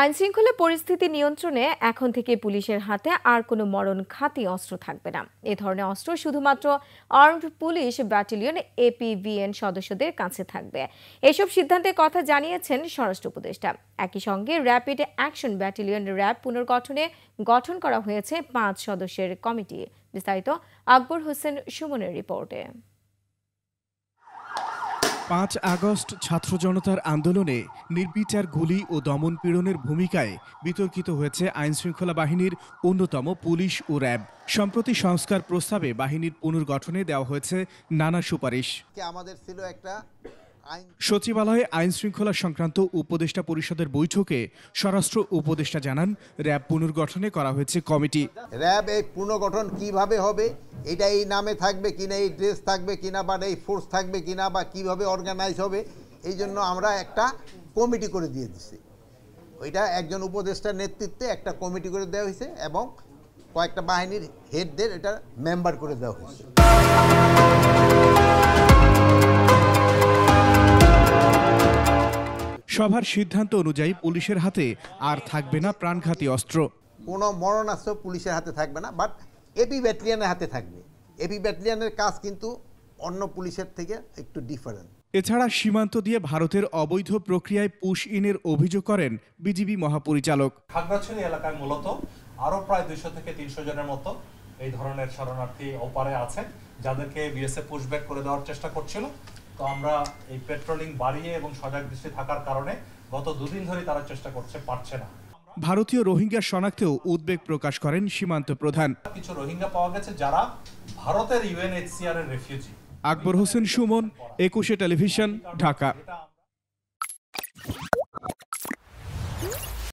আইনশৃঙ্খলা পরিস্থিতি নিয়ন্ত্রণে এখন থেকে পুলিশের হাতে আর কোনো মরণঘাতী অস্ত্র থাকবে না। এ ধরনের অস্ত্র শুধুমাত্র আর্মড পুলিশ ব্যাটালিয়ন এপিভিএন সদস্যদের কাছে থাকবে। এসব সিদ্ধান্তের কথা জানিয়েছেন স্বরাষ্ট্র উপদেষ্টা। একই সঙ্গে র্যাপিড অ্যাকশন ব্যাটালিয়ন র্যাব পুনর্গঠনে গঠন করা হয়েছে 5 সদস্যের কমিটি। বিস্তারিত আকবর হোসেন সুমনের রিপোর্টে। ৫ আগস্ট ছাত্র জনতার আন্দোলনে নির্বিচার গুলি ও দমন পীড়নের ভূমিকায় বিতর্কিত হয়েছে আইনশৃঙ্খলা বাহিনীর অন্যতম পুলিশ ও র্যাব। সম্প্রতি সংস্কার প্রস্তাবে বাহিনীর পুনর্গঠনে দেওয়া হয়েছে নানা সুপারিশ। আমাদের ছিল একটা সচিবালয়ে আইনশৃঙ্খলা সংক্রান্ত উপদেষ্টা পরিষদের বৈঠকে স্বরাষ্ট্র উপদেষ্টা জানান, র্যাব পুনর্গঠনে করা হয়েছে কমিটি। র্যাব এই পুনর্গঠন কিভাবে হবে, এটা এই নামে থাকবে কিনা, এই ড্রেস থাকবে কিনা, বা এই ফোর্স থাকবে কিনা, বা কিভাবে অর্গানাইজ হবে, এই জন্য আমরা একটা কমিটি করে দিয়ে দিচ্ছি। ওইটা একজন উপদেষ্টার নেতৃত্বে একটা কমিটি করে দেওয়া হয়েছে এবং কয়েকটা বাহিনীর হেডদের এটা মেম্বার করে দেওয়া হয়েছে। সভার সিদ্ধান্ত অনুযায়ী পুলিশের হাতে আর থাকবে না প্রাণঘাতী অস্ত্র। কোনো মরণাস্ত্র পুলিশের হাতে থাকবে না, বাট এপি ব্যাটালিয়নের হাতে থাকবে। এপি ব্যাটালিয়নের কাজ কিন্তু অন্য পুলিশের থেকে একটু ডিফারেন্ট। এছাড়া সীমান্ত দিয়ে ভারতের অবৈধ প্রক্রিয়ায় পুশ ইনের অভিযোগ করেন বিজিবি মহাপরিচালক। খাগড়াছড়ি এলাকায় মূলত আরো প্রায় 200 থেকে 300 জনের মতো এই ধরনের শরণার্থী ওপারে আছে, যাদেরকে বিএসএফ পুশব্যাক করে দেওয়ার চেষ্টা করছিল। তো আমরা এই পেট্রোলিং বাড়িয়ে এবং সজাগ দৃষ্টি থাকার কারণে গত 2 দিন ধরে তারা চেষ্টা করছে, পারছে না। ভারতীয় রোহিঙ্গা শনাক্তেও উদ্বেগ প্রকাশ করেন সীমান্ত প্রধান। কিছু রোহিঙ্গা পাওয়া গেছে যারা ভারতের ইউএনএইচসিআর এর রেফিউজি। আকবর হোসেন সুমন, 21 টেলিভিশন, ঢাকা।